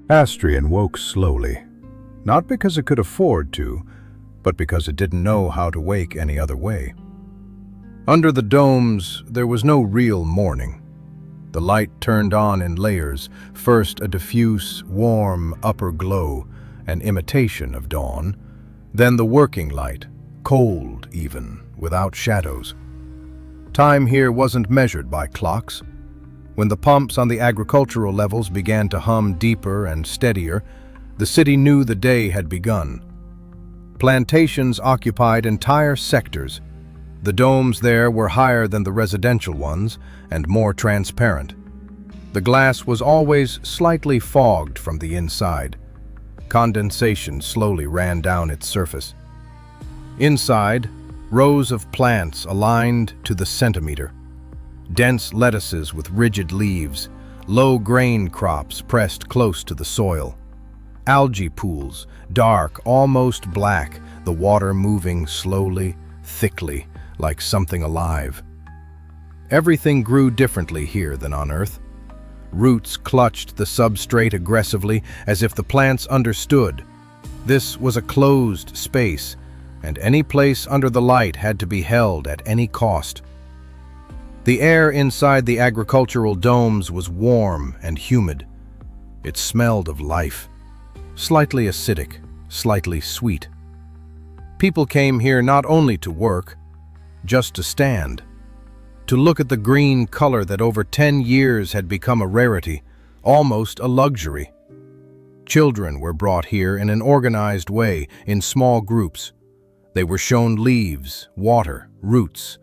Astrian woke slowly, not because it could afford to, but because it didn't know how to wake any other way. Under the domes, there was no real morning. The light turned on in layers, first a diffuse, warm upper glow, an imitation of dawn, then the working light, cold even, without shadows. Time here wasn't measured by clocks. When the pumps on the agricultural levels began to hum deeper and steadier, the city knew the day had begun. Plantations occupied entire sectors. The domes there were higher than the residential ones and more transparent. The glass was always slightly fogged from the inside. Condensation slowly ran down its surface. Inside, rows of plants aligned to the centimeter. Dense lettuces with rigid leaves, low grain crops pressed close to the soil. Algae pools, dark, almost black, the water moving slowly, thickly, like something alive. Everything grew differently here than on Earth. Roots clutched the substrate aggressively, as if the plants understood. This was a closed space, and any place under the light had to be held at any cost. The air inside the agricultural domes was warm and humid. It smelled of life, slightly acidic, slightly sweet. People came here not only to work, just to stand, to look at the green color that over 10 years had become a rarity, almost a luxury. Children were brought here in an organized way, in small groups. They were shown leaves, water, roots.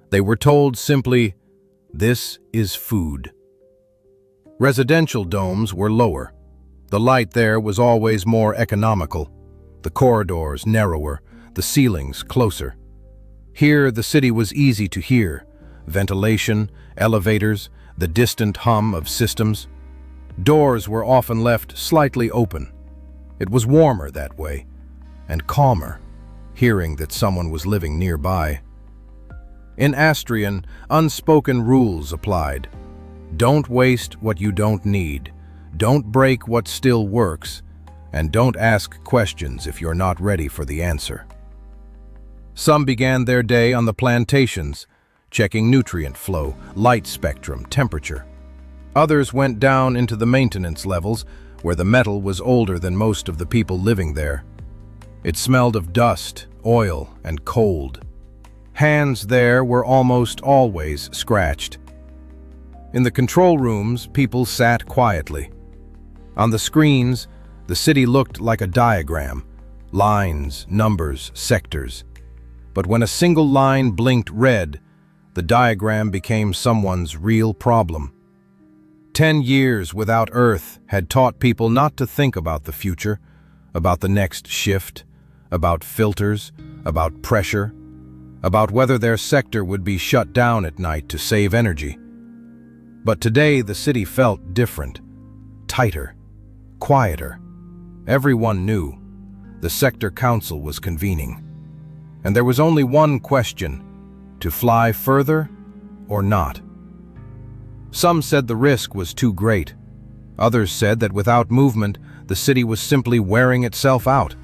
They were told simply, "This is food." Residential domes were lower. The light there was always more economical, the corridors narrower, the ceilings closer. Here the city was easy to hear: ventilation, elevators, the distant hum of systems. Doors were often left slightly open. It was warmer that way, and calmer, hearing that someone was living nearby. In Astrian, unspoken rules applied. Don't waste what you don't need, don't break what still works, and don't ask questions if you're not ready for the answer. Some began their day on the plantations, checking nutrient flow, light spectrum, temperature. Others went down into the maintenance levels, where the metal was older than most of the people living there. It smelled of dust, oil, and cold. Hands there were almost always scratched. In the control rooms, people sat quietly. On the screens, the city looked like a diagram: lines, numbers, sectors. But when a single line blinked red, the diagram became someone's real problem. 10 years without Earth had taught people not to think about the future, about the next shift, about filters, about pressure, about whether their sector would be shut down at night to save energy. But today the city felt different, tighter, quieter. Everyone knew. The sector council was convening. And there was only one question: to fly further or not? Some said the risk was too great. Others said that without movement, the city was simply wearing itself out.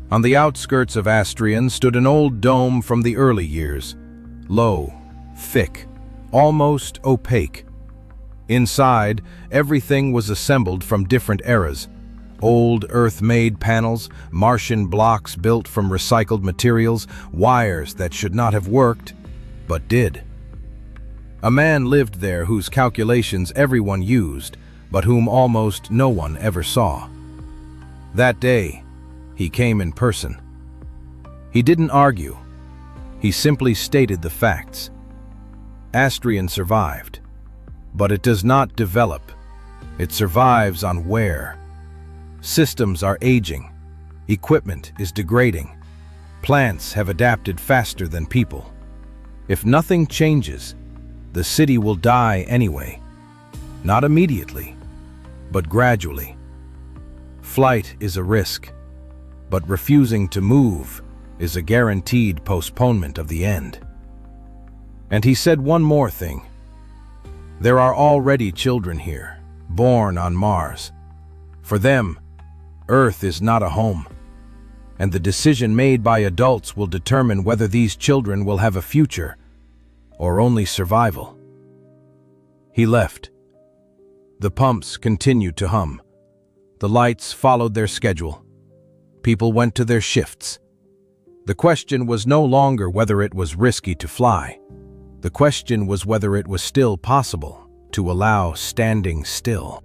On the outskirts of Astrian stood an old dome from the early years, low, thick, almost opaque. Inside, everything was assembled from different eras: old Earth-made panels, Martian blocks built from recycled materials, wires that should not have worked, but did. A man lived there whose calculations everyone used, but whom almost no one ever saw. That day, he came in person. He didn't argue. He simply stated the facts. Astrian survived, but it does not develop. It survives on wear. Systems are aging. Equipment is degrading. Plants have adapted faster than people. If nothing changes, the city will die anyway. Not immediately, but gradually. Flight is a risk, but refusing to move is a guaranteed postponement of the end. And he said one more thing. There are already children here, born on Mars. For them, Earth is not a home, and the decision made by adults will determine whether these children will have a future or only survival. He left. The pumps continued to hum. The lights followed their schedule. People went to their shifts. The question was no longer whether it was risky to fly. The question was whether it was still possible to allow standing still.